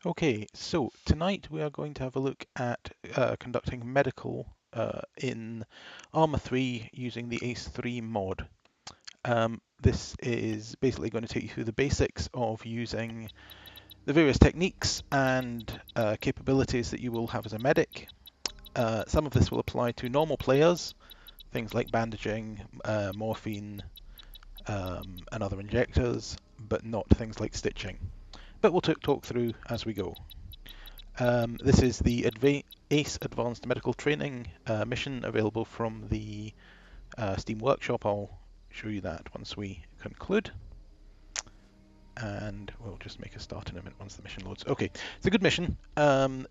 Okay, so tonight we are going to have a look at conducting medical in ARMA3 using the ACE3 mod. This is basically going to take you through the basics of using the various techniques and capabilities that you will have as a medic. Some of this will apply to normal players, things like bandaging, morphine, and other injectors, but not things like stitching. But we'll talk through as we go. This is the ACE Advanced Medical Training mission available from the Steam Workshop. I'll show you that once we conclude. And we'll just make a start in a minute once the mission loads. Okay, it's a good mission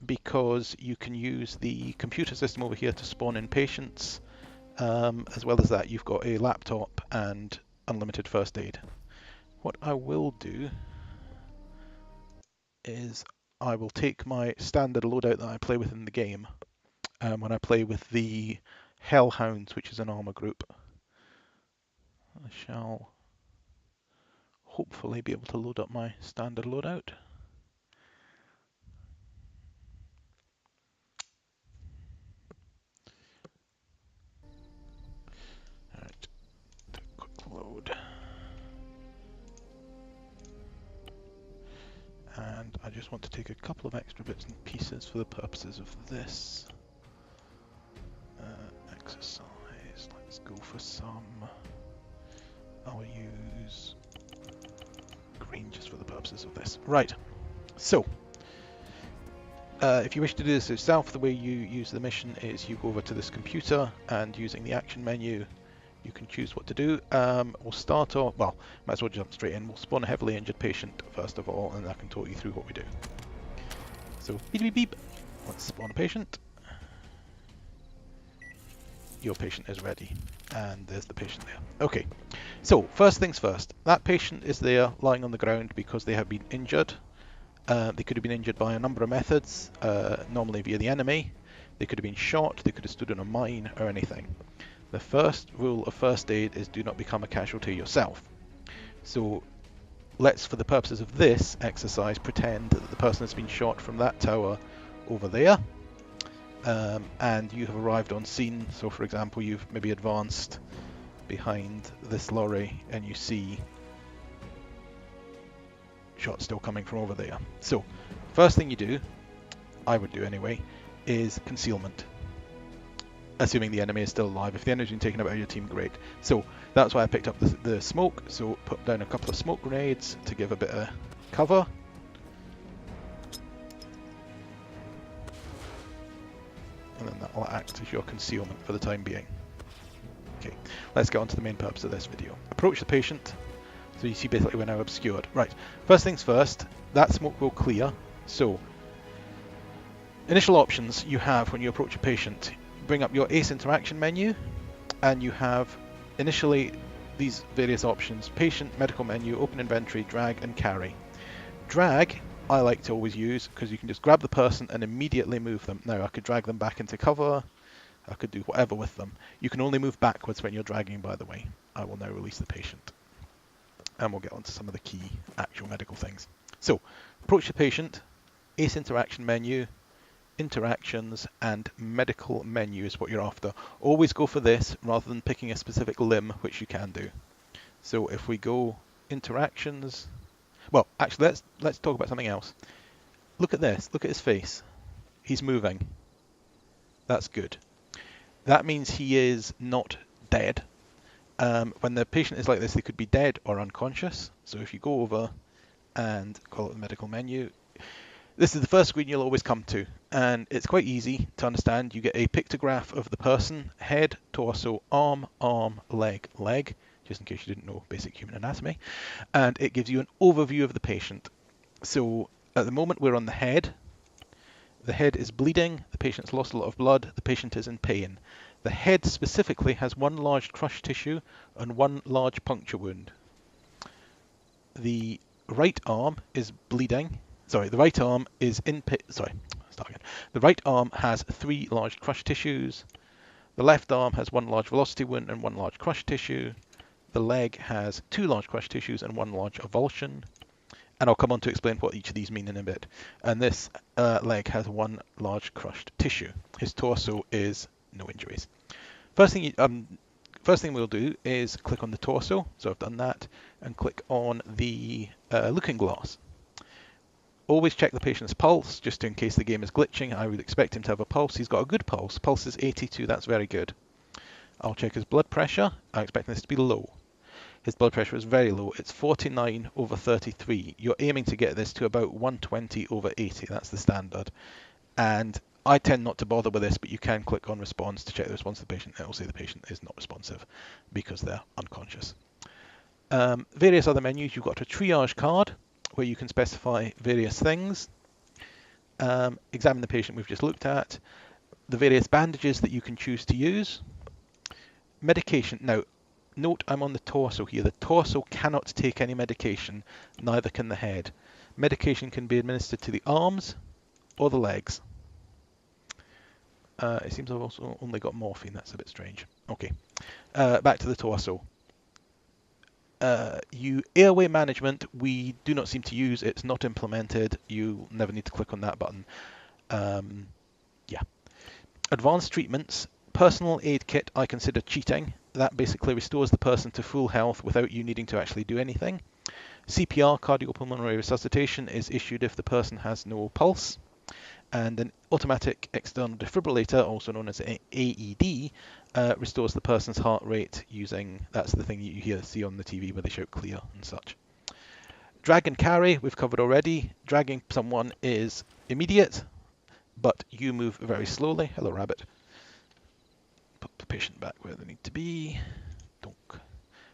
because you can use the computer system over here to spawn in patients. As well as that, you've got a laptop and unlimited first aid. What I will do is I will take my standard loadout that I play with in the game when I play with the Hellhounds, which is an ARMA group. I shall hopefully be able to load up my standard loadout. Alright, quick load. And I just want to take a couple of extra bits and pieces for the purposes of this exercise. Let's go for some. I'll use green just for the purposes of this. Right, so if you wish to do this yourself, the way you use the mission is you go over to this computer and using the action menu you can choose what to do. We'll start off, well, might as well jump straight in. We'll spawn a heavily injured patient first of all, and I can talk you through what we do. So, beep beep beep, let's spawn a patient. Your patient is ready, and there's the patient there. Okay, so first things first, that patient is there lying on the ground because they have been injured. They could have been injured by a number of methods, normally via the enemy. They could have been shot, they could have stood on a mine, or anything. The first rule of first aid is do not become a casualty yourself. So let's, for the purposes of this exercise, pretend that the person has been shot from that tower over there, and you have arrived on scene. So for example, you've maybe advanced behind this lorry and you see shots still coming from over there. So first thing you do, I would do anyway, is concealment. Assuming the enemy is still alive. If the enemy's been taken out by your team, great. So that's why I picked up the smoke. So put down a couple of smoke grenades to give a bit of cover. And then that will act as your concealment for the time being. Okay, let's get on to the main purpose of this video. Approach the patient. So you see basically we're now obscured. Right, first things first, that smoke will clear. So initial options you have when you approach a patient. Bring up your ACE interaction menu, and you have initially these various options: patient, medical menu, open inventory, drag, and carry. Drag I like to always use because you can just grab the person and immediately move them. Now I could drag them back into cover, I could do whatever with them. You can only move backwards when you're dragging, by the way. I will now release the patient, and we'll get on to some of the key actual medical things. So approach the patient, ACE interaction menu, interactions, and medical menu is what you're after. Always go for this rather than picking a specific limb, which you can do. So if we go interactions, well, actually let's talk about something else. Look at this, look at his face. He's moving. That's good. That means he is not dead. When the patient is like this, they could be dead or unconscious. So if you go over and call it the medical menu, this is the first screen you'll always come to, and it's quite easy to understand. You get a pictograph of the person: head, torso, arm, leg, leg, just in case you didn't know basic human anatomy, and it gives you an overview of the patient. So at the moment we're on the head. The head is bleeding, the patient's lost a lot of blood, the patient is in pain. The head specifically has one large crushed tissue and one large puncture wound. The right arm is bleeding. Sorry, the right arm is in pain. Sorry, start again. The right arm has 3 large crushed tissues. The left arm has 1 large velocity wound and 1 large crushed tissue. The leg has 2 large crushed tissues and 1 large avulsion. And I'll come on to explain what each of these mean in a bit. And this leg has one large crushed tissue. His torso is no injuries. First thing we'll do is click on the torso. So I've done that, and click on the looking glass. Always check the patient's pulse, just in case the game is glitching. I would expect him to have a pulse. He's got a good pulse. Pulse is 82, that's very good. I'll check his blood pressure. I'm expecting this to be low. His blood pressure is very low. It's 49/33. You're aiming to get this to about 120/80. That's the standard. And I tend not to bother with this, but you can click on response to check the response of the patient. It will say the patient is not responsive because they're unconscious. Various other menus. You've got a triage card where you can specify various things. Examine the patient we've just looked at. The various bandages that you can choose to use. Medication. Now, note I'm on the torso here. The torso cannot take any medication, neither can the head. Medication can be administered to the arms or the legs. It seems I've also only got morphine. That's a bit strange. Okay, back to the torso. Airway management, we do not seem to use. It's not implemented. You never need to click on that button. Yeah. Advanced treatments. Personal aid kit I consider cheating. That basically restores the person to full health without you needing to actually do anything. CPR, cardiopulmonary resuscitation, is issued if the person has no pulse. And an automatic external defibrillator, also known as AED, restores the person's heart rate using, that's the thing you see on the TV where they shout clear and such. Drag and carry, we've covered already. Dragging someone is immediate, but you move very slowly. Hello, rabbit. Put the patient back where they need to be. Don't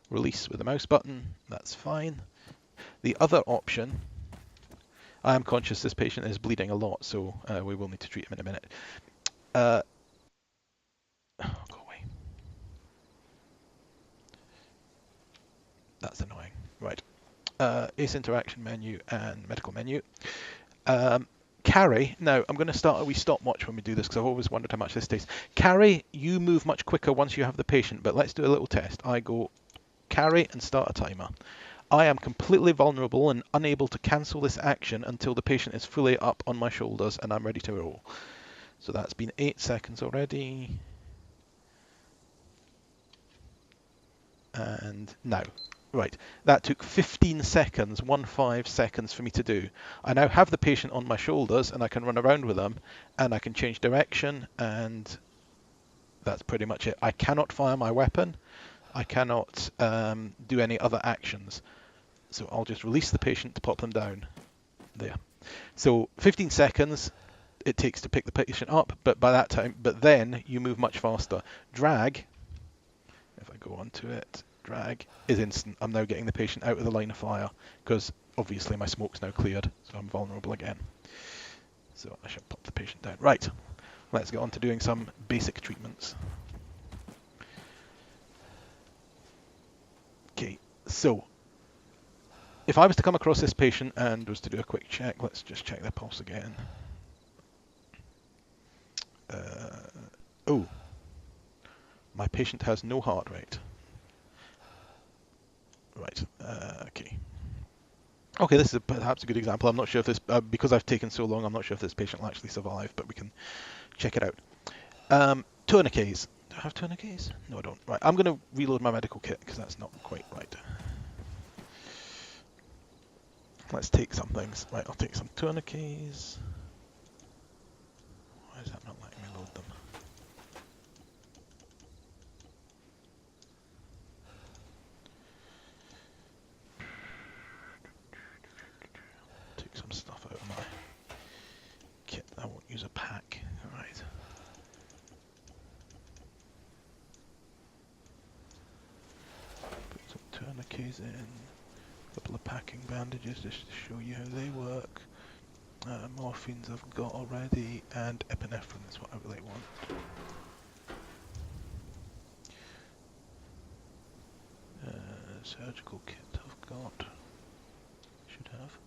release with the mouse button. That's fine. The other option, I am conscious this patient is bleeding a lot, so we will need to treat him in a minute. Go away. That's annoying. Right. ACE interaction menu and medical menu. Carry. Now, I'm going to start. We stopwatch when we do this because I've always wondered how much this takes. Carry, you move much quicker once you have the patient, but let's do a little test. I go carry and start a timer. I am completely vulnerable and unable to cancel this action until the patient is fully up on my shoulders and I'm ready to roll. So that's been 8 seconds already. And now. Right, that took 15 seconds, 15 seconds for me to do. I now have the patient on my shoulders and I can run around with them and I can change direction, and that's pretty much it. I cannot fire my weapon. I cannot do any other actions. So I'll just release the patient to pop them down. There. So 15 seconds it takes to pick the patient up, but by that time, but then you move much faster. Drag, if I go on to it, drag is instant. I'm now getting the patient out of the line of fire because obviously my smoke's now cleared, so I'm vulnerable again. So I should pop the patient down. Right, let's get on to doing some basic treatments. Okay, so if I was to come across this patient and was to do a quick check, let's just check their pulse again. Oh, my patient has no heart rate. Right, okay. Okay, this is perhaps a good example. I'm not sure if this, because I've taken so long, I'm not sure if this patient will actually survive, but we can check it out. Tourniquets. Do I have tourniquets? No, I don't. Right, I'm going to reload my medical kit because that's not quite right. Let's take some things. Right, I'll take some tourniquets. Why is that not letting me load them? Take some stuff out of my kit. I won't use a pack. All right. Put some tourniquets in. A couple of packing bandages just to show you how they work. Morphines I've got already, and epinephrine is what I really want. Surgical kit I've got. Should have.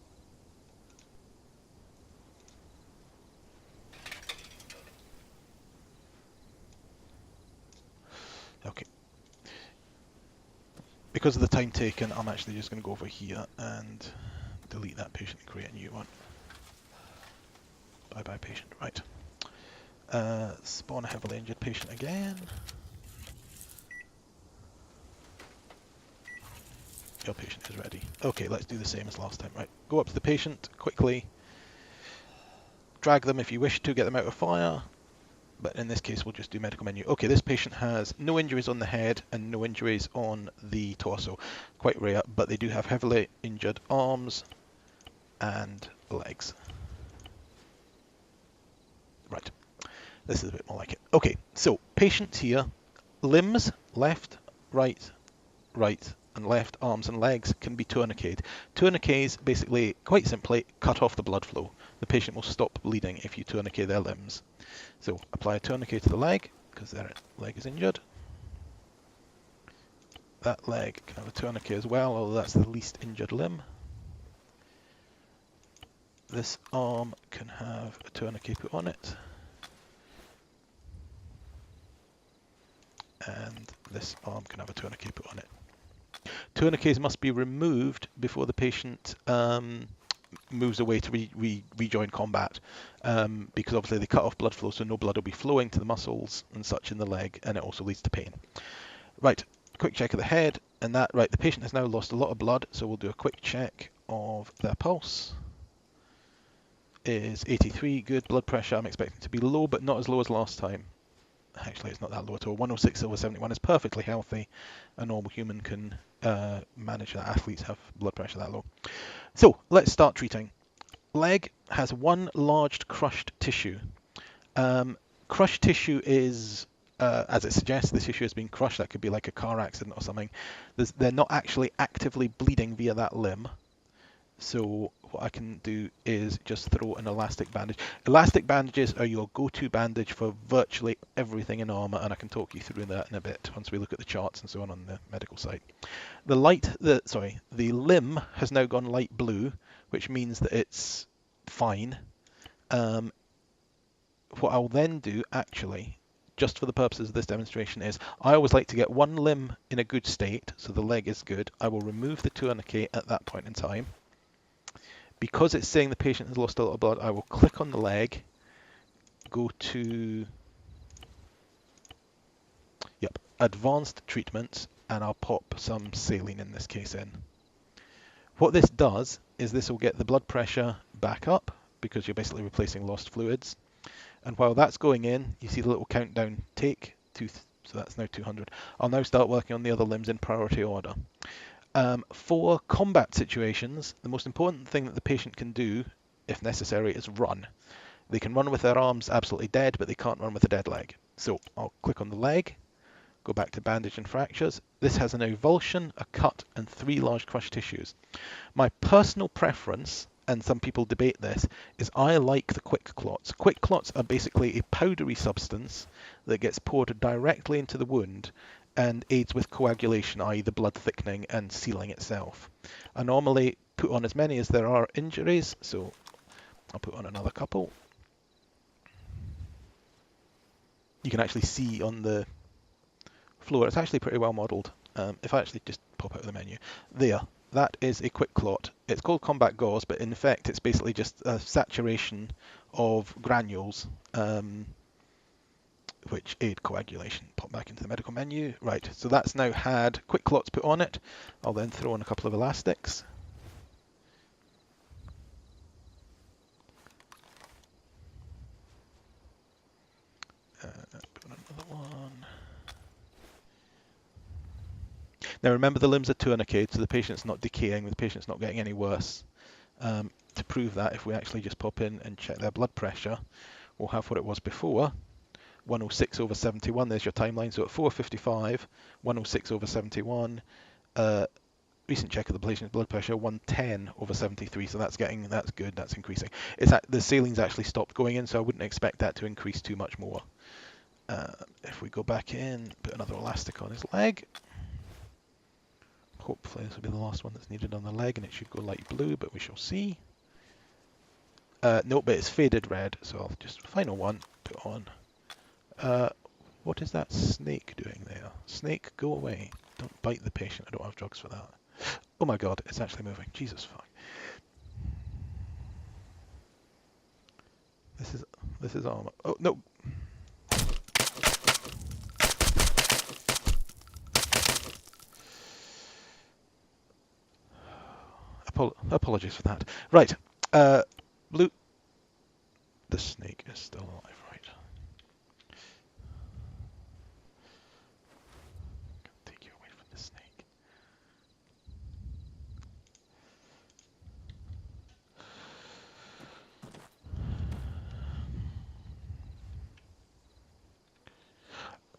Okay. Because of the time taken, I'm actually just going to go over here and delete that patient and create a new one. Bye bye patient. Right. Spawn a heavily injured patient again. Your patient is ready. Okay, let's do the same as last time. Right, go up to the patient quickly. Drag them if you wish to, get them out of fire. But in this case, we'll just do medical menu. Okay, this patient has no injuries on the head and no injuries on the torso. Quite rare, but they do have heavily injured arms and legs. Right, this is a bit more like it. Okay, so patients here, limbs, left, right, right, and left arms and legs can be tourniqueted. Tourniquets basically, quite simply, cut off the blood flow. The patient will stop bleeding if you tourniquet their limbs. So apply a tourniquet to the leg, because their leg is injured. That leg can have a tourniquet as well, although that's the least injured limb. This arm can have a tourniquet put on it. And this arm can have a tourniquet put on it. Tourniquets must be removed before the patient moves away to rejoin combat, because obviously they cut off blood flow, so no blood will be flowing to the muscles and such in the leg, and it also leads to pain. Right, quick check of the head, and that, right, the patient has now lost a lot of blood, so we'll do a quick check of their pulse. Is 83, good. Blood pressure I'm expecting to be low, but not as low as last time. Actually, it's not that low at all. 106/71 is perfectly healthy. A normal human can manage that. Athletes have blood pressure that low. So let's start treating. Leg has one large crushed tissue. Crushed tissue is, as it suggests, this tissue has been crushed. That could be like a car accident or something. They're not actually actively bleeding via that limb. So what I can do is just throw an elastic bandage. Elastic bandages are your go-to bandage for virtually everything in ARMA, and I can talk you through that in a bit once we look at the charts and so on the medical side. The limb has now gone light blue, which means that it's fine. What I'll then do, actually, just for the purposes of this demonstration, is I always like to get one limb in a good state, so the leg is good. I will remove the tourniquet at that point in time. Because it's saying the patient has lost a lot of blood, I will click on the leg, go to advanced treatments, and I'll pop some saline in this case in. What this does is this will get the blood pressure back up, because you're basically replacing lost fluids. And while that's going in, you see the little countdown take, so that's now 200. I'll now start working on the other limbs in priority order. For combat situations, the most important thing that the patient can do, if necessary, is run. They can run with their arms absolutely dead, but they can't run with a dead leg. So I'll click on the leg, go back to bandage and fractures. This has an avulsion, a cut, and 3 large crushed tissues. My personal preference, and some people debate this, is I like the quick clots. Quick clots are basically a powdery substance that gets poured directly into the wound and aids with coagulation, i.e. the blood thickening and sealing itself. I normally put on as many as there are injuries, so I'll put on another couple. You can actually see on the floor, it's actually pretty well modelled. If I actually just pop out of the menu, there, that is a quick clot. It's called combat gauze, but in effect it's basically just a saturation of granules, which aid coagulation. Pop back into the medical menu. Right, so that's now had quick clots put on it. I'll then throw in a couple of elastics. Put on another one. Now remember, the limbs are tourniqueted, so the patient's not decaying, the patient's not getting any worse. To prove that, if we actually just pop in and check their blood pressure, we'll have what it was before. 106/71, there's your timeline. So at 4:55, 106/71. Recent check of the patient's blood pressure, 110/73. So that's good, that's increasing. The saline's actually stopped going in, so I wouldn't expect that to increase too much more. If we go back in, put another elastic on his leg. Hopefully this will be the last one that's needed on the leg, and it should go light blue, but we shall see. No, but it's faded red, so I'll just final one, put on. What is that snake doing there? Snake, go away. Don't bite the patient. I don't have drugs for that. Oh my god, it's actually moving. Jesus fuck. This is ARMA. Oh, no. Apologies for that. Right. Blue. The snake is still alive, right. Take you away from the snake.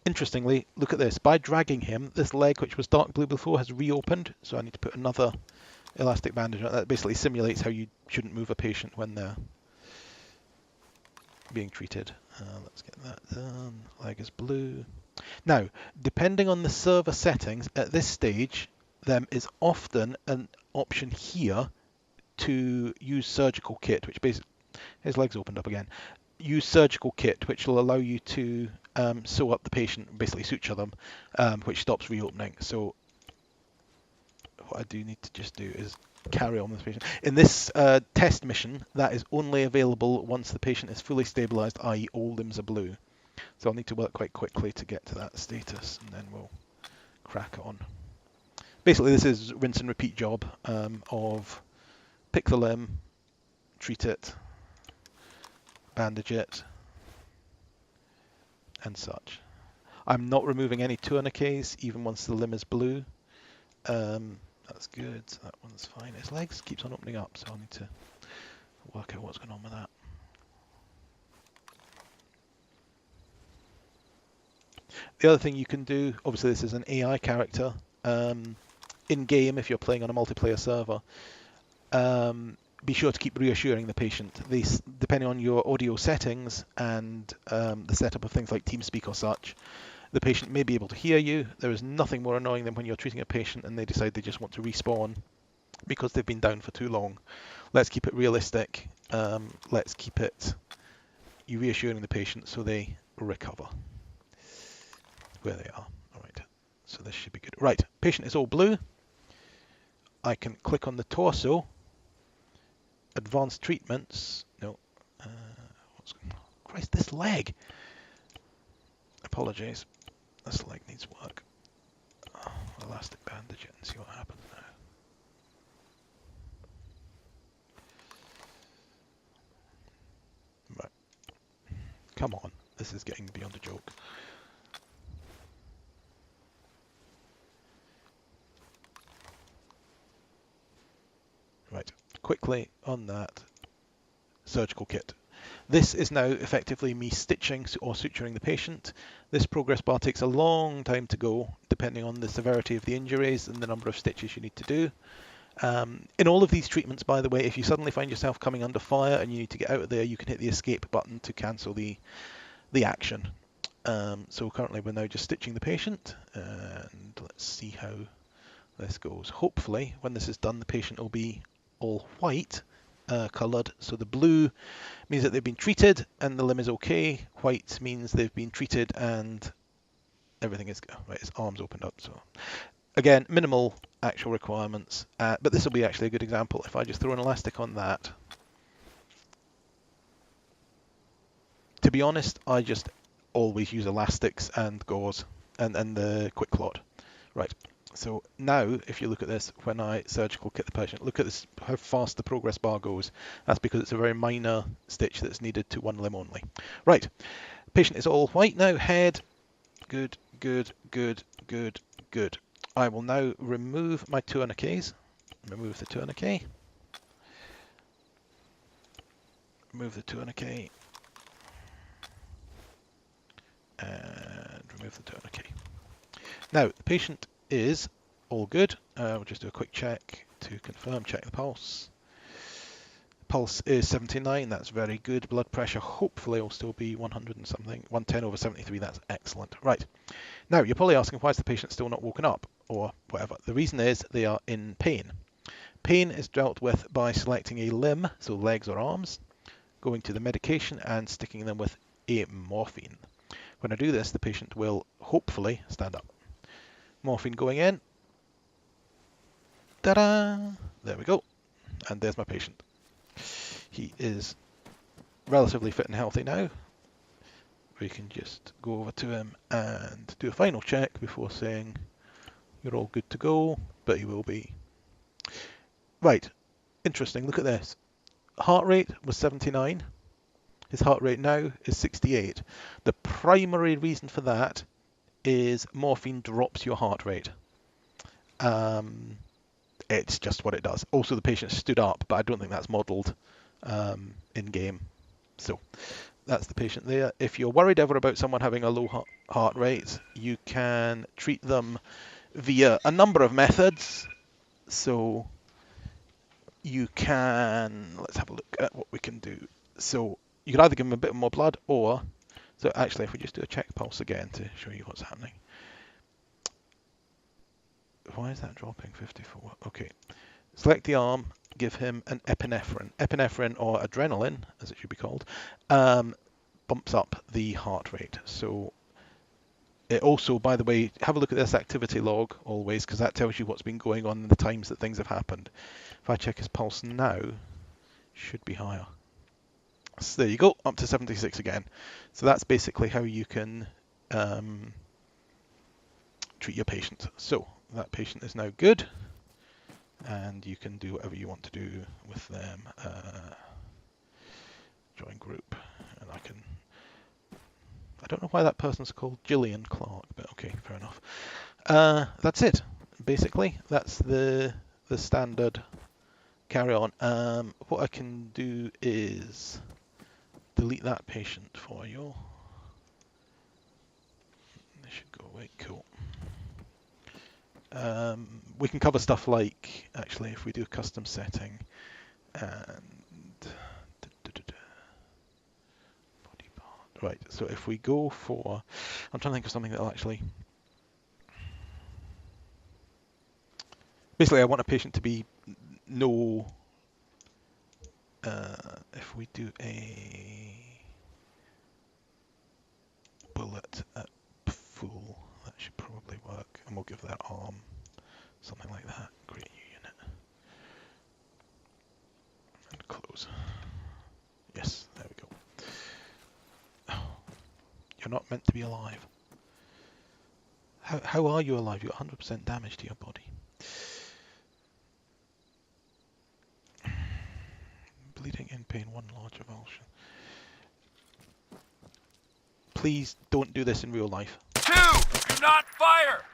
Interestingly, look at this. By dragging him, this leg, which was dark blue before, has reopened. So I need to put another elastic bandage on it. That basically simulates how you shouldn't move a patient when they're being treated. Let's get that done. Leg is blue. Now, depending on the server settings, at this stage, there is often an option here to use surgical kit, which basically, his legs opened up again. Use surgical kit, which will allow you to sew up the patient, basically suture them, which stops reopening. So what I do need to just do is carry on with the patient. In this test mission, that is only available once the patient is fully stabilized, i.e. all limbs are blue. So I'll need to work quite quickly to get to that status, and then we'll crack on. Basically, this is rinse and repeat job of pick the limb, treat it, bandage it, and such. I'm not removing any tourniquets, even once the limb is blue. That's good, so that one's fine. His legs keeps on opening up, so I'll need to work out what's going on with that. The other thing you can do, obviously this is an AI character, in-game if you're playing on a multiplayer server, be sure to keep reassuring the patient. These, depending on your audio settings and the setup of things like TeamSpeak or such, the patient may be able to hear you. There is nothing more annoying than when you're treating a patient and they decide they just want to respawn because they've been down for too long. Let's keep it realistic. Let's keep it you reassuring the patient so they recover. Where they are. All right. So this should be good. Right. Patient is all blue. I can click on the torso. Advanced treatments. No. Christ, this leg. Apologies. This leg needs work. Elastic bandage it and see what happens now. Right. Come on. This is getting beyond a joke. Right. Quickly on that surgical kit. This is now effectively me stitching or suturing the patient. This progress bar takes a long time to go, depending on the severity of the injuries and the number of stitches you need to do. In all of these treatments, by the way, if you suddenly find yourself coming under fire and you need to get out of there, you can hit the escape button to cancel the action. So currently we're now just stitching the patient, and let's see how this goes. Hopefully, when this is done, the patient will be all white coloured. So the blue means that they've been treated and the limb is okay. White means they've been treated and everything is good. Right, his arms opened up. So again, minimal actual requirements, but this will be actually a good example. If I just throw an elastic on that. To be honest, I just always use elastics and gauze and the quick clot. Right. So now, if you look at this, when I surgical kit the patient, look at this, how fast the progress bar goes. That's because it's a very minor stitch that's needed to one limb only. Right, patient is all white now, head, good, good, good, good, good. I will now remove my tourniquets, remove the tourniquet, remove the tourniquet, and remove the tourniquet. Now, the patient is all good. We'll just do a quick check to confirm, check the pulse. Pulse is 79, that's very good. Blood pressure hopefully will still be 100 and something, 110/73, that's excellent. Right, now you're probably asking why is the patient still not woken up or whatever. The reason is they are in pain. Pain is dealt with by selecting a limb, so legs or arms, going to the medication and sticking them with a morphine. When I do this, the patient will hopefully stand up. Morphine going in. Ta-da! There we go. And there's my patient. He is relatively fit and healthy now. We can just go over to him and do a final check before saying you're all good to go, but he will be. Right, interesting, look at this. Heart rate was 79. His heart rate now is 68. The primary reason for that is morphine drops your heart rate. It's just what it does. Also, the patient stood up, but I don't think that's modelled in game. So that's the patient there. If you're worried ever about someone having a low heart rate, you can treat them via a number of methods. So you can, let's have a look at what we can do. So you can either give them a bit more blood or, so actually if we just do a check pulse again to show you what's happening. Why is that dropping 54? Okay. Select the arm, give him an epinephrine. Epinephrine, or adrenaline, as it should be called, bumps up the heart rate. So it also, by the way, have a look at this activity log always, because that tells you what's been going on in the times that things have happened. If I check his pulse now, should be higher. So there you go, up to 76 again. So that's basically how you can treat your patient. So that patient is now good, and you can do whatever you want to do with them. Join group, and I don't know why that person's called Gillian Clark, but okay, fair enough. That's it, basically. That's the standard carry on. What I can do is delete that patient for you. They should go away. Cool. We can cover stuff like, actually, if we do a custom setting and body part. Right, so if we go for, I'm trying to think of something that'll actually, basically I want a patient to be no, if we do a bullet at full, that should probably work, and we'll give that arm something like that. Create new unit and close. Yes, there we go. You're not meant to be alive. How are you alive? You've got 100% damage to your body. Bleeding in pain, one large avulsion. Please don't do this in real life. 2! Do not fire!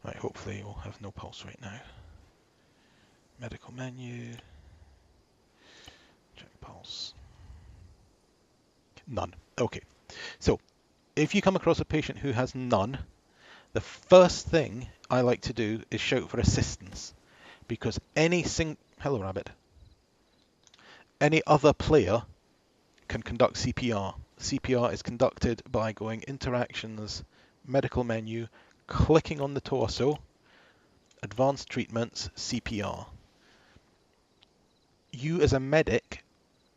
Right, hopefully we'll have no pulse right now. Medical menu. Check pulse. None. Okay. So, if you come across a patient who has none, the first thing I like to do is shout for assistance. Because hello rabbit, any other player can conduct CPR. CPR is conducted by going interactions, medical menu, clicking on the torso, advanced treatments, CPR. You as a medic,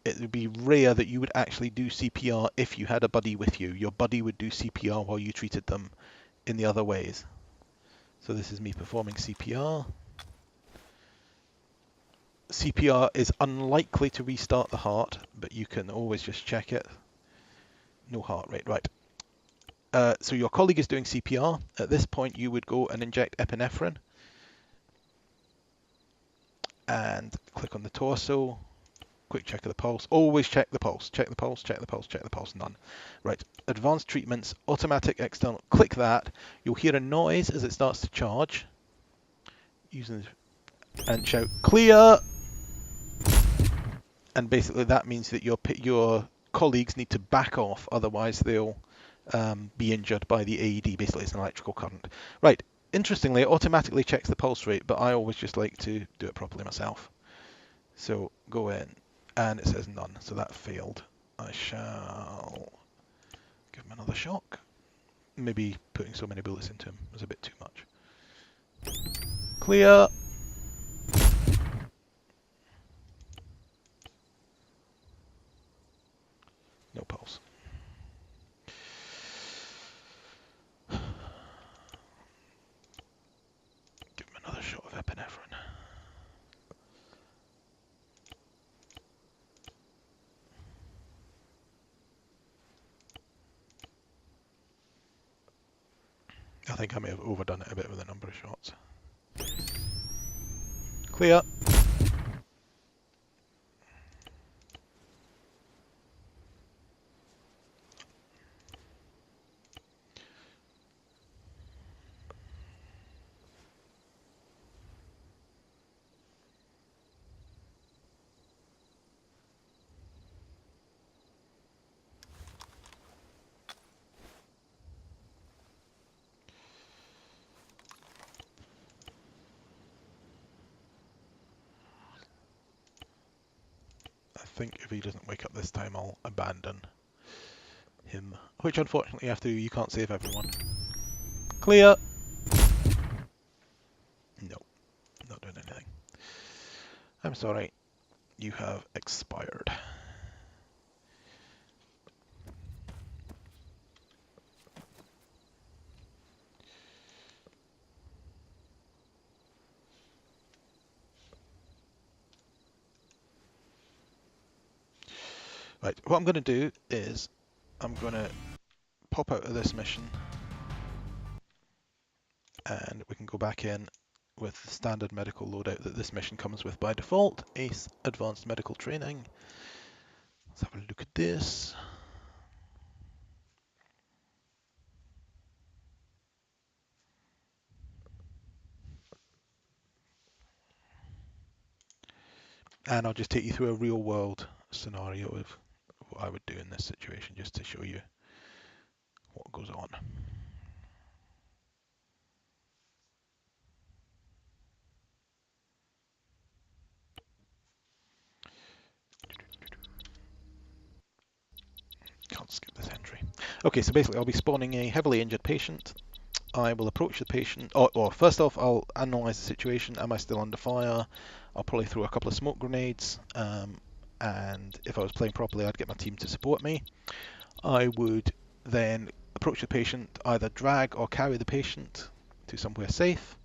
it would be rare that you would actually do CPR if you had a buddy with you. Your buddy would do CPR while you treated them in the other ways. So this is me performing CPR. CPR is unlikely to restart the heart, but you can always just check it. No heart rate, right. So your colleague is doing CPR. At this point, you would go and inject epinephrine. And click on the torso. Quick check of the pulse. Always check the pulse. Check the pulse, check the pulse, check the pulse. None. Right. Advanced treatments, automatic external. Click that. You'll hear a noise as it starts to charge. And shout, clear! And basically that means that your colleagues need to back off, otherwise they'll be injured by the AED. Basically, it's an electrical current. Right. Interestingly, it automatically checks the pulse rate, but I always just like to do it properly myself. So go in, and it says none, so that failed. I shall give him another shock. Maybe putting so many bullets into him was a bit too much. Clear. No pulse. Give him another shot of epinephrine. I think I may have overdone it a bit with the number of shots. Clear. I think if he doesn't wake up this time, I'll abandon him. Which unfortunately, after you can't save everyone. Clear. No, not doing anything. I'm sorry, you have expired. Right, what I'm going to do is I'm going to pop out of this mission and we can go back in with the standard medical loadout that this mission comes with by default, ACE Advanced Medical Training. Let's have a look at this. And I'll just take you through a real world scenario of what I would do in this situation just to show you what goes on. Can't skip this entry. Okay, so basically I'll be spawning a heavily injured patient. I will approach the patient, or first off I'll analyse the situation. Am I still under fire? I'll probably throw a couple of smoke grenades, and if I was playing properly I'd get my team to support me. I would then approach the patient, either drag or carry the patient to somewhere safe.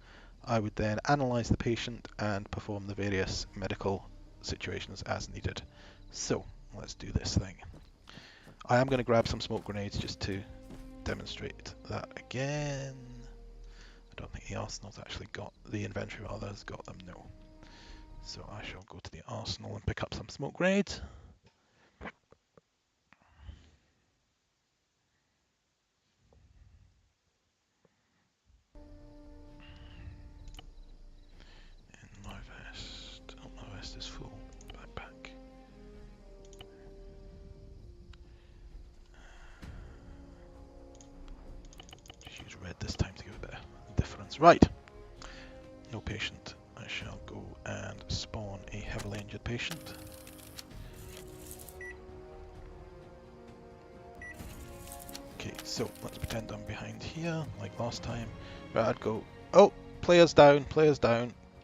I would then analyse the patient and perform the various medical situations as needed. So let's do this thing. I am going to grab some smoke grenades just to demonstrate that again. I don't think the arsenal's actually got the inventory, rather has got them, no. So I shall go to the arsenal and pick up some smoke grenades. In my vest, oh, my vest is full. Backpack. Just use red this time to give a bit of difference. Right. No patient. I shall go and spawn a heavily injured patient. Okay, so let's pretend I'm behind here, like last time. Right, I'd go, oh, players down,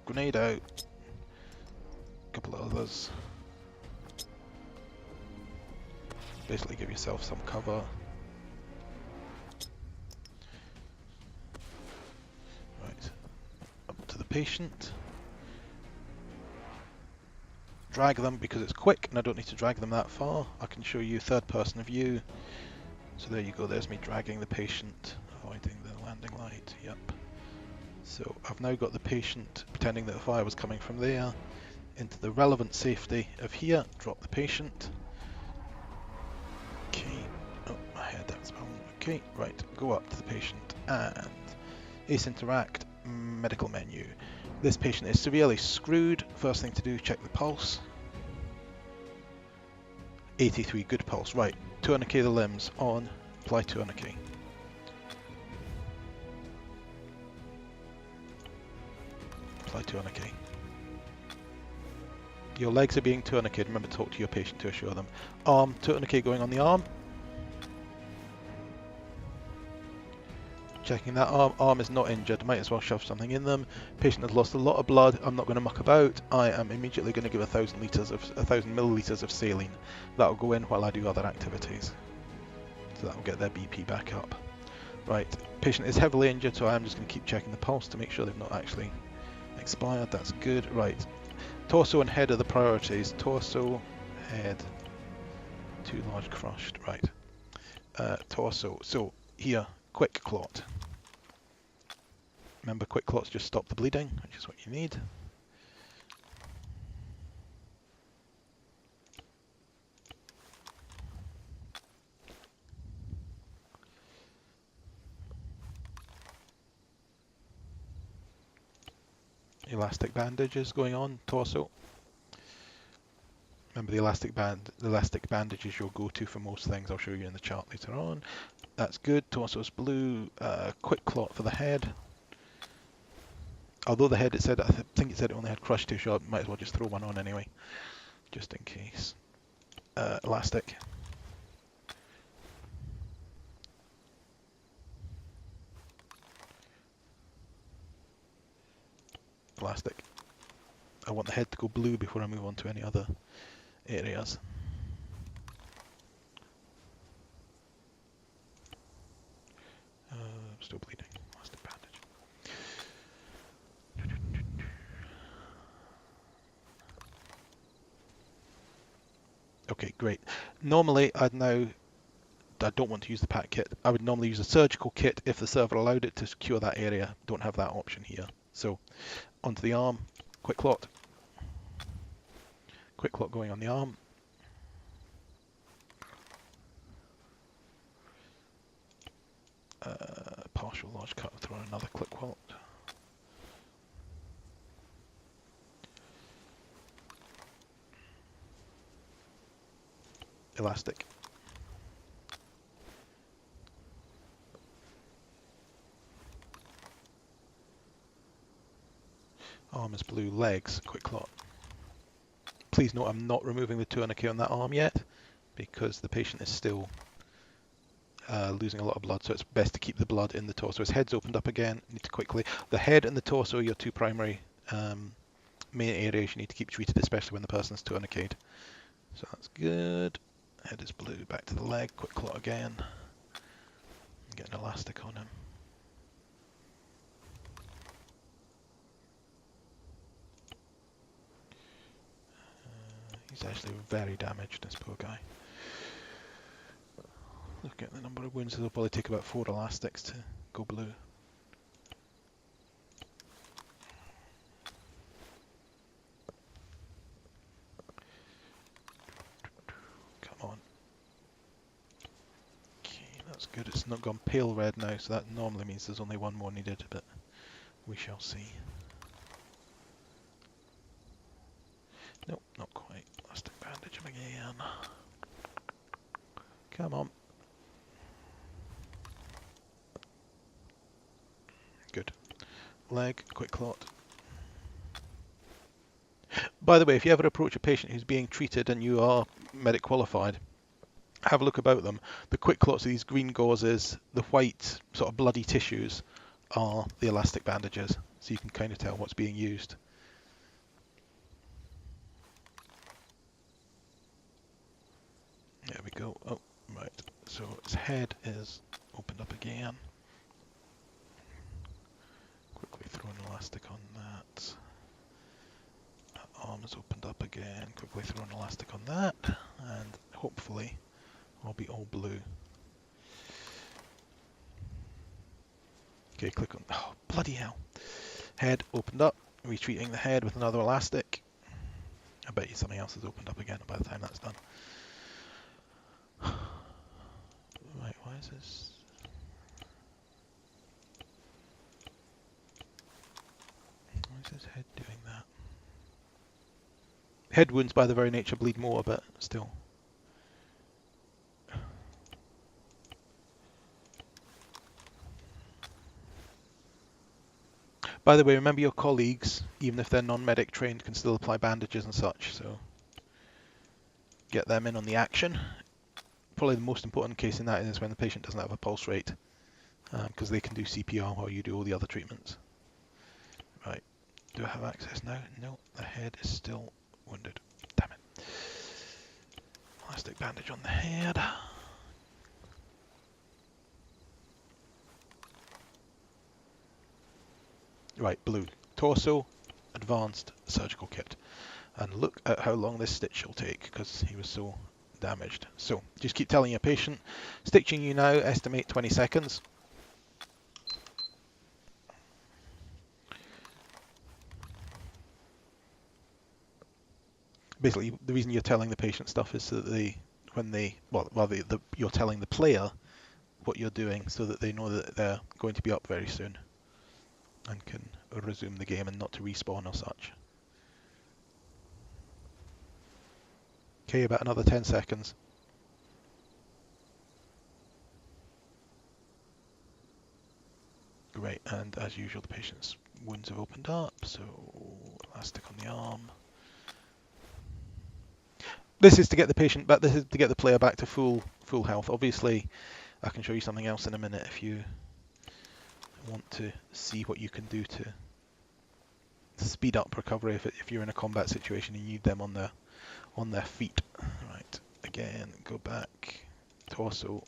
grenade out. A couple of others. Basically give yourself some cover. Right, up to the patient. Drag them because it's quick and I don't need to drag them that far. I can show you third person view. So there you go, there's me dragging the patient, avoiding the landing light, yep. So I've now got the patient, pretending that the fire was coming from there, into the relevant safety of here, drop the patient. Okay, oh, my head, that's wrong. Okay, right, go up to the patient and ACE Interact, medical menu. This patient is severely screwed. First thing to do, check the pulse. 83, good pulse, right. Tourniquet the limbs, on, apply tourniquet. Apply tourniquet. Your legs are being tourniqueted, remember to talk to your patient to assure them. Arm, tourniquet going on the arm. Checking that arm is not injured, might as well shove something in them. Patient has lost a lot of blood, I'm not going to muck about. I am immediately going to give 1,000 millilitres of saline. That will go in while I do other activities. So that will get their BP back up. Right, patient is heavily injured, so I am just going to keep checking the pulse to make sure they've not actually expired. That's good. Right, torso and head are the priorities. Torso, head, too large, crushed. Right, torso. So here, quick clot. Remember, quick clots just stop the bleeding, which is what you need. Elastic bandages going on, torso. Remember, the elastic bandage is your go-to for most things. I'll show you in the chart later on. That's good. Torso's blue. Quick clot for the head. Although the head, I think it said it only had crushed tissue. I might as well just throw one on anyway, just in case. Elastic. Elastic. I want the head to go blue before I move on to any other areas. Still bleeding. Elastic bandage. Okay, great. Normally, I don't want to use the pack kit. I would normally use a surgical kit if the server allowed it to secure that area. Don't have that option here. So, onto the arm. Quick clot. Quick clot going on the arm. Partial large cut. Throw on another quick clot. Elastic. Arm is blue. Legs. Quick clot. Please note I'm not removing the tourniquet on that arm yet because the patient is still losing a lot of blood, so it's best to keep the blood in the torso. His head's opened up again. Need to quickly. The head and the torso are your two primary main areas you need to keep treated, especially when the person's tourniqueted. So that's good. Head is blue. Back to the leg. Quick clot again. Get an elastic on him. He's actually very damaged, this poor guy. Look at the number of wounds. It'll probably take about 4 elastics to go blue. Come on. Okay, that's good. It's not gone pale red now, so that normally means there's only one more needed, but we shall see. Nope, not quite. Elastic bandage him again. Come on. Good. Leg, quick clot. By the way, if you ever approach a patient who's being treated and you are medic qualified, have a look about them. The quick clots of these green gauzes, the white sort of bloody tissues are the elastic bandages, so you can kind of tell what's being used. There we go. Oh, right. So his head is opened up again. Quickly throw an elastic on that. Arm is opened up again. Quickly throw an elastic on that, and hopefully I'll be all blue. Okay, click on. Oh, bloody hell! Head opened up. Retreating the head with another elastic. I bet you something else has opened up again by the time that's done. Right, why is this? Why is his head doing that? Head wounds by the very nature bleed more, but still. By the way, remember your colleagues, even if they're non-medic trained, can still apply bandages and such, so get them in on the action. Probably the most important case in that is when the patient doesn't have a pulse rate, because they can do CPR while you do all the other treatments. Right, do I have access now? No, the head is still wounded. Damn it. Elastic bandage on the head. Right, blue. Torso, advanced surgical kit. And look at how long this stitch will take, because he was so damaged. So, just keep telling your patient. Stitching you now, estimate 20 seconds. basically the reason you're telling the patient stuff is so that you're telling the player what you're doing so that they know that they're going to be up very soon and can resume the game and not to respawn or such. Okay, about another 10 seconds. Great, and as usual the patient's wounds have opened up, so elastic on the arm. This is to get the patient back, this is to get the player back to full health. Obviously, I can show you something else in a minute if you want to see what you can do to speed up recovery if you're in a combat situation and you need them on their feet. Right, again, go back, torso,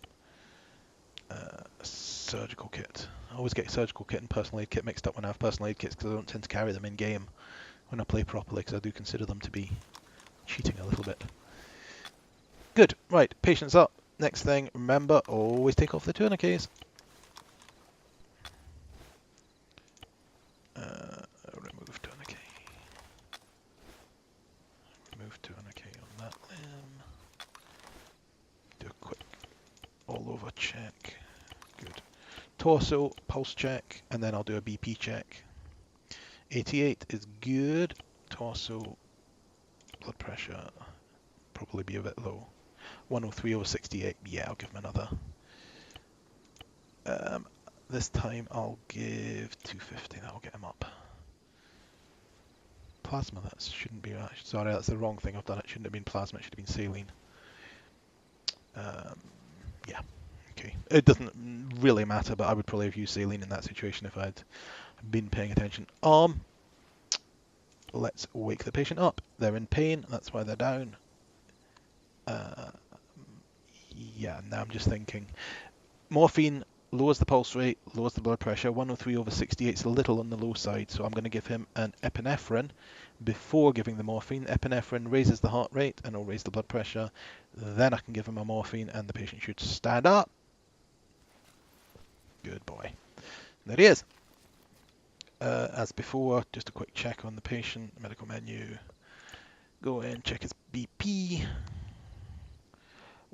surgical kit. I always get surgical kit and personal aid kit mixed up when I have personal aid kits because I don't tend to carry them in game when I play properly because I do consider them to be cheating a little bit. Good, right, patient's up. Next thing, remember, always take off the tourniquets. Remove tourniquet. Remove tourniquet on that limb. Do a quick all-over check. Good. Torso, pulse check, and then I'll do a BP check. 88 is good. Torso, blood pressure, probably be a bit low. 103/68, yeah, I'll give him another. This time I'll give 250, that'll get him up. Plasma, that shouldn't be right. Sorry, that's the wrong thing I've done. It shouldn't have been plasma, it should have been saline. Yeah, okay. It doesn't really matter, but I would probably have used saline in that situation if I'd been paying attention. Arm. Let's wake the patient up. They're in pain, that's why they're down. Yeah, now I'm just thinking. Morphine lowers the pulse rate, lowers the blood pressure. 103/68 is a little on the low side, so I'm going to give him an epinephrine before giving the morphine. Epinephrine raises the heart rate and will raise the blood pressure. Then I can give him a morphine and the patient should stand up. Good boy. There he is. As before, just a quick check on the patient. Medical menu. Go in, check his BP.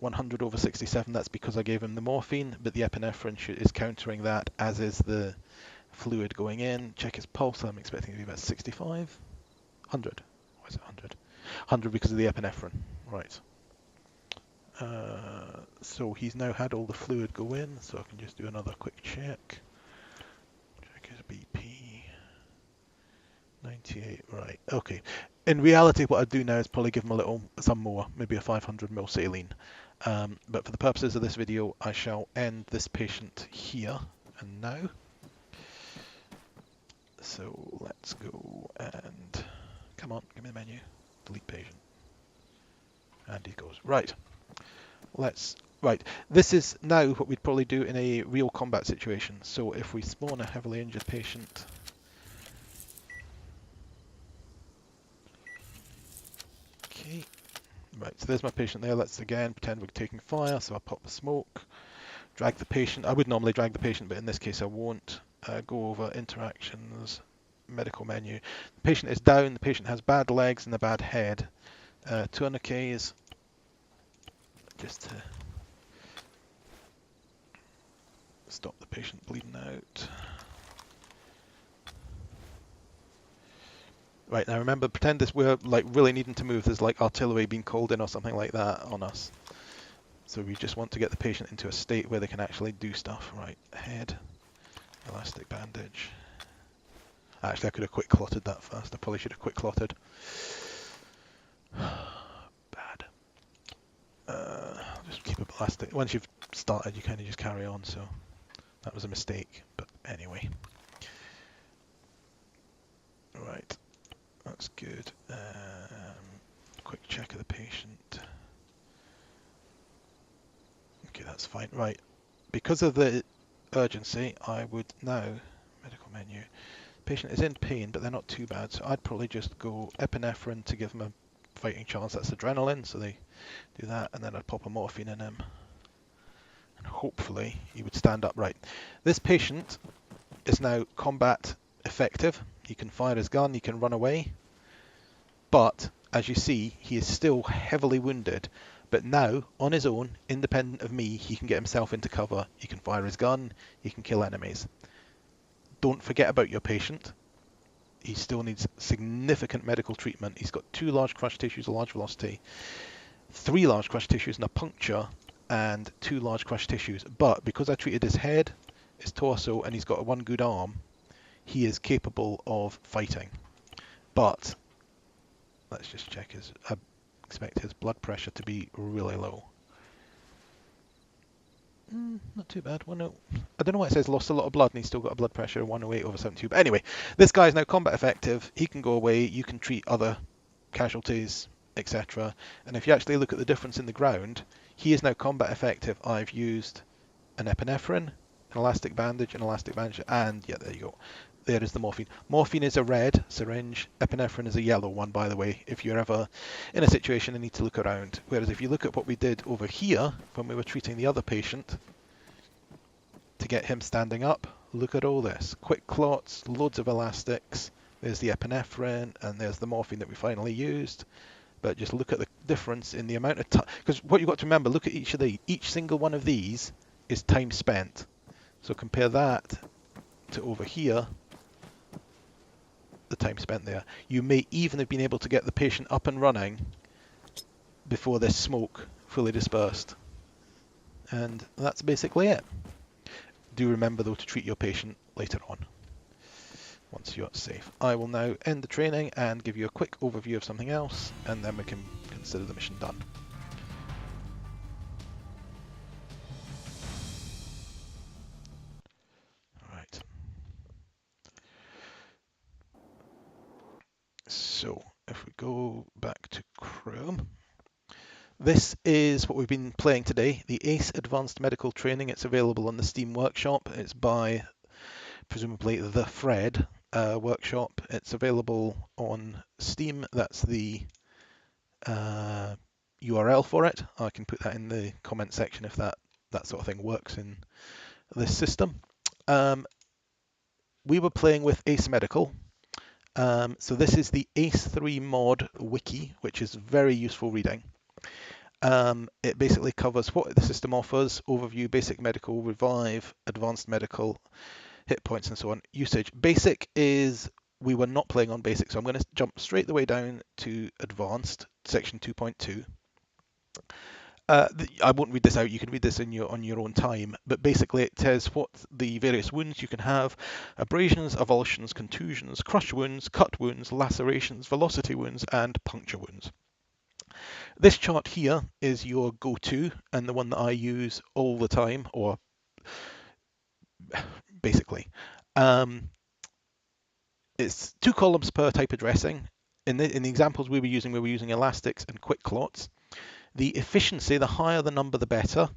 100/67, that's because I gave him the morphine, but the epinephrine is countering that, as is the fluid going in. Check his pulse, I'm expecting it to be about 65. 100. Why is it 100? 100 because of the epinephrine. Right. So he's now had all the fluid go in, so I can just do another quick check. Check his BP. 98, right, okay. In reality, what I'd do now is probably give him some more, maybe a 500ml saline. But for the purposes of this video, I shall end this patient here and now. So let's go and, come on, give me the menu, delete patient. And he goes, right. This is now what we'd probably do in a real combat situation. So if we spawn a heavily injured patient, okay. Right, so there's my patient there. Let's again pretend we're taking fire. So I'll pop the smoke, drag the patient. I would normally drag the patient, but in this case I won't. Go over interactions, medical menu. The patient is down. The patient has bad legs and a bad head. Tourniquets, just to stop the patient bleeding out. Right, now remember, pretend we're like really needing to move. There's like artillery being called in or something like that on us. So we just want to get the patient into a state where they can actually do stuff. Right, head, elastic bandage. Actually, I could have quick clotted that first. I probably should have quick clotted. Bad. Just keep it elastic. Once you've started, you kind of just carry on. So that was a mistake. But anyway. Right. That's good. Quick check of the patient. Okay, that's fine. Right. Because of the urgency, I would now, medical menu, patient is in pain, but they're not too bad, so I'd probably just go epinephrine to give them a fighting chance. That's adrenaline, so they do that, and then I'd pop a morphine in him. And hopefully he would stand up. Right. This patient is now combat effective. He can fire his gun, he can run away, but as you see, he is still heavily wounded, but now, on his own, independent of me, he can get himself into cover, he can fire his gun, he can kill enemies. Don't forget about your patient. He still needs significant medical treatment. He's got 2 large crushed tissues, a large velocity, 3 large crushed tissues and a puncture, and 2 large crushed tissues. But because I treated his head, his torso, and he's got 1 good arm, he is capable of fighting. But let's just check his. I expect his blood pressure to be really low. Not too bad. 10. I don't know why it says lost a lot of blood and he's still got a blood pressure of 108/72. But anyway, this guy is now combat effective. He can go away. You can treat other casualties, etc. And if you actually look at the difference in the ground, he is now combat effective. I've used an epinephrine, an elastic bandage, and yeah, there you go. There is the morphine. Morphine is a red syringe. Epinephrine is a yellow one, by the way, if you're ever in a situation and need to look around. Whereas if you look at what we did over here when we were treating the other patient to get him standing up, look at all this. Quick clots, loads of elastics. There's the epinephrine and there's the morphine that we finally used. But just look at the difference in the amount of time. Because what you've got to remember, look at each of these. Each single one of these is time spent. So compare that to over here, the time spent there. You may even have been able to get the patient up and running before this smoke fully dispersed. And that's basically it. Do remember though to treat your patient later on, once you're safe. I will now end the training and give you a quick overview of something else, and then we can consider the mission done. Alright. So, if we go back to Chrome, this is what we've been playing today, the ACE Advanced Medical Training. It's available on the Steam Workshop. It's by, presumably, the Fred Workshop. It's available on Steam. That's the URL for it. I can put that in the comment section if that sort of thing works in this system. We were playing with ACE Medical. So this is the ACE3 mod wiki, which is very useful reading. It basically covers what the system offers: overview, basic medical, revive, advanced medical, hit points, and so on. Usage. Basic is, we were not playing on basic, so I'm going to jump straight the way down to advanced, section 2.2. I won't read this out. You can read this on your own time. But basically, it says what the various wounds you can have: abrasions, avulsions, contusions, crush wounds, cut wounds, lacerations, velocity wounds, and puncture wounds. This chart here is your go-to and the one that I use all the time, or basically. It's 2 columns per type of dressing. In the examples we were using elastics and quick clots. The efficiency, the higher the number, the better.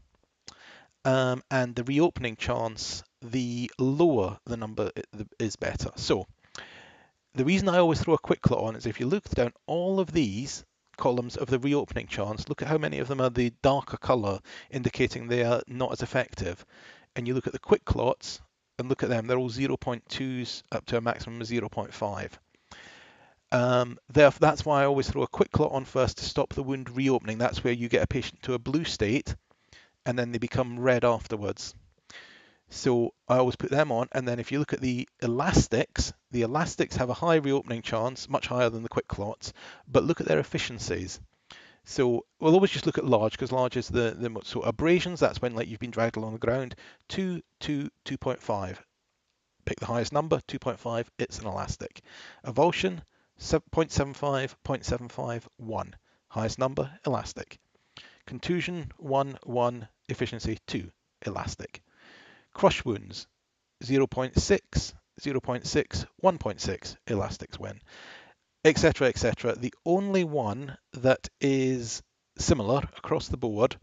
And the reopening chance, the lower the number is better. So the reason I always throw a quick clot on is if you look down all of these columns of the reopening chance, look at how many of them are the darker color, indicating they are not as effective. And you look at the quick clots and look at them, they're all 0.2s up to a maximum of 0.5. That's why I always throw a quick clot on first to stop the wound reopening. That's where you get a patient to a blue state and then they become red afterwards. So I always put them on, and then if you look at the elastics have a high reopening chance, much higher than the quick clots, but look at their efficiencies. So we'll always just look at large, because large is the most. So abrasions, that's when like you've been dragged along the ground. 2, 2, 2.5. Pick the highest number, 2.5, it's an elastic. Avulsion, 0.75, 0.75, 1. Highest number, elastic. Contusion, 1, 1, efficiency, 2, elastic. Crush wounds, 0.6, 0.6, 1.6, elastics win, etc., etc. The only one that is similar across the board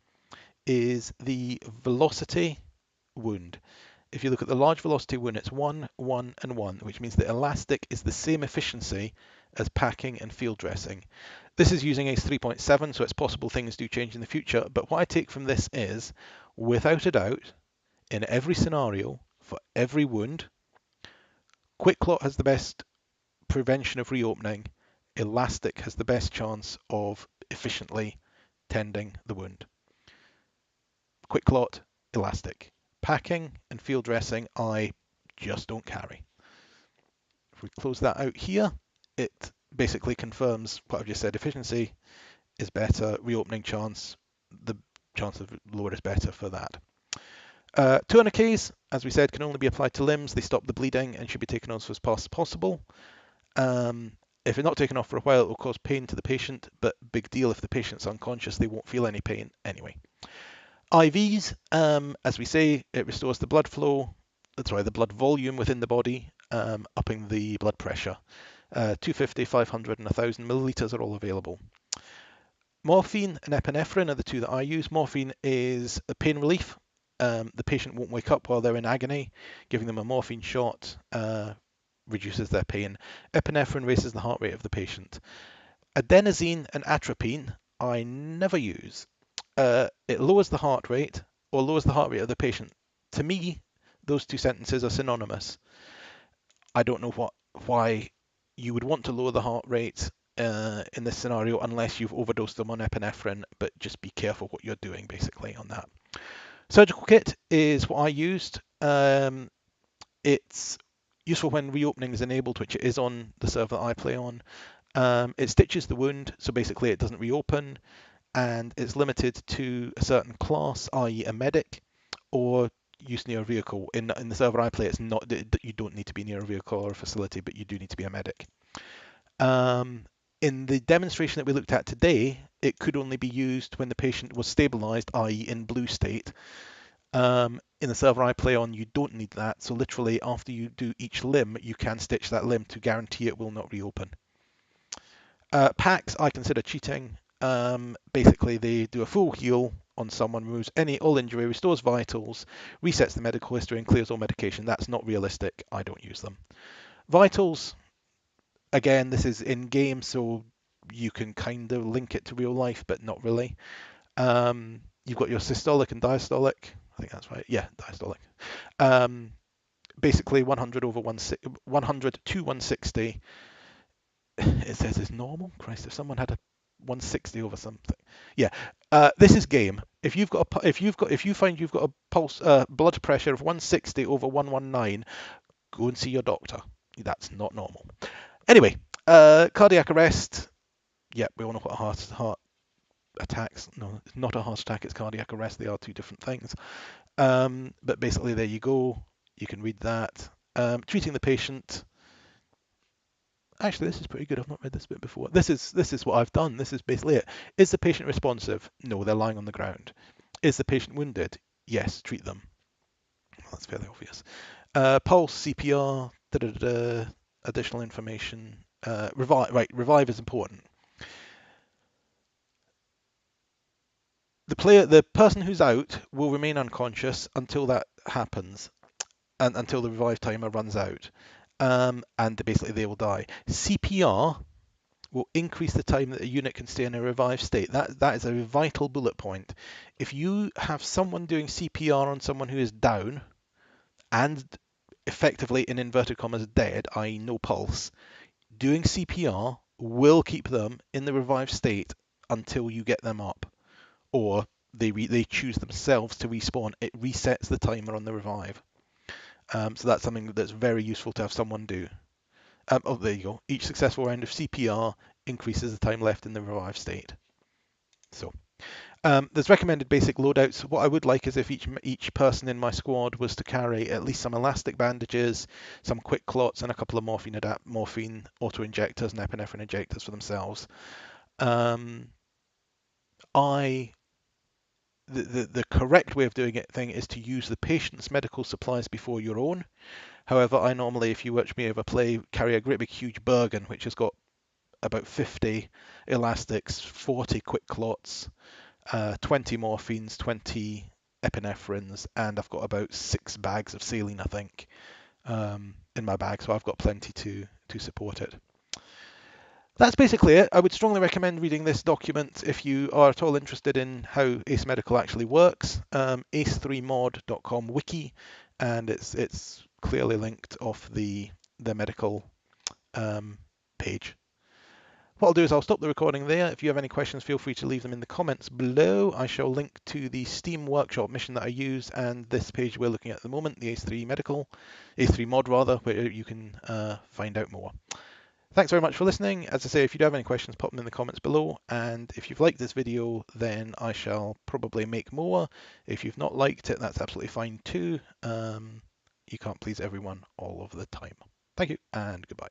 is the velocity wound. If you look at the large velocity wound, it's 1, 1, and 1, which means the elastic is the same efficiency as packing and field dressing. This is using ACE 3.7, so it's possible things do change in the future, but what I take from this is, without a doubt, in every scenario, for every wound, quick clot has the best prevention of reopening, elastic has the best chance of efficiently tending the wound. Quick clot, elastic. Packing and field dressing, I just don't carry. If we close that out here, it basically confirms what I've just said. Efficiency is better, reopening chance, the chance of lower is better for that. Tourniquets, as we said, can only be applied to limbs. They stop the bleeding and should be taken off as fast as possible. If they're not taken off for a while, it will cause pain to the patient, but big deal if the patient's unconscious, they won't feel any pain anyway. IVs, as we say, it restores the blood flow, the blood volume within the body, upping the blood pressure. 250, 500, and 1,000 milliliters are all available. Morphine and epinephrine are the two that I use. Morphine is a pain relief. The patient won't wake up while they're in agony. Giving them a morphine shot reduces their pain. Epinephrine raises the heart rate of the patient. Adenosine and atropine I never use. It lowers the heart rate or lowers the heart rate of the patient. To me, those two sentences are synonymous. I don't know why you would want to lower the heart rate in this scenario unless you've overdosed them on epinephrine, but just be careful what you're doing basically on that. Surgical kit is what I used. It's useful when reopening is enabled, which it is on the server that I play on. It stitches the wound, so basically it doesn't reopen, and it's limited to a certain class, i.e. a medic, or use near a vehicle. In the server I play, it's not you don't need to be near a vehicle or a facility, but you do need to be a medic. In the demonstration that we looked at today, it could only be used when the patient was stabilized, i.e. in blue state. In the server I play on, you don't need that. So literally after you do each limb, you can stitch that limb to guarantee it will not reopen. Packs I consider cheating. Basically, they do a full heal on someone, removes all injury, restores vitals, resets the medical history, and clears all medication. That's not realistic. I don't use them. Vitals, again, this is in game, so you can kind of link it to real life, but not really. You've got your systolic and diastolic. I think that's right. Yeah, diastolic. Basically, 100 to 160. It says it's normal. Christ, if someone had a 160 over something. Yeah, this is game. If you find you've got a pulse blood pressure of 160 over 119, go and see your doctor. That's not normal. Anyway, cardiac arrest. Yeah, we all know what a heart attacks. No, it's not a heart attack. It's cardiac arrest. They are two different things. But basically, there you go. You can read that. Treating the patient. Actually, this is pretty good. I've not read this bit before. This is what I've done. This is basically it. Is the patient responsive? No, they're lying on the ground. Is the patient wounded? Yes, treat them. Well, that's fairly obvious. Pulse, CPR, additional information. Revive is important. The person who's out will remain unconscious until that happens, and until the revive timer runs out. And basically they will die. CPR will increase the time that a unit can stay in a revived state. That is a vital bullet point. If you have someone doing CPR on someone who is down and effectively in inverted commas dead, i.e. no pulse, doing CPR will keep them in the revived state until you get them up, or they choose themselves to respawn. It resets the timer on the revive. So that's something that's very useful to have someone do. There you go. Each successful round of CPR increases the time left in the revived state. So there's recommended basic loadouts. What I would like is if each person in my squad was to carry at least some elastic bandages, some quick clots, and a couple of morphine auto-injectors and epinephrine injectors for themselves. The correct way of doing it is to use the patient's medical supplies before your own. However, I normally, if you watch me ever play, carry a great big huge Bergen, which has got about 50 elastics, 40 quick clots, 20 morphines, 20 epinephrines, and I've got about 6 bags of saline, I think, in my bag, so I've got plenty to support it. That's basically it. I would strongly recommend reading this document if you are at all interested in how ACE Medical actually works. ACE3mod.com wiki, and it's clearly linked off the medical page. What I'll do is I'll stop the recording there. If you have any questions, feel free to leave them in the comments below. I shall link to the Steam workshop mission that I use and this page we're looking at the moment, the ACE3 Medical, ACE3 mod rather, where you can find out more. Thanks very much for listening. As I say, if you do have any questions, pop them in the comments below. And if you've liked this video, then I shall probably make more. If you've not liked it, that's absolutely fine too. You can't please everyone all of the time. Thank you and goodbye.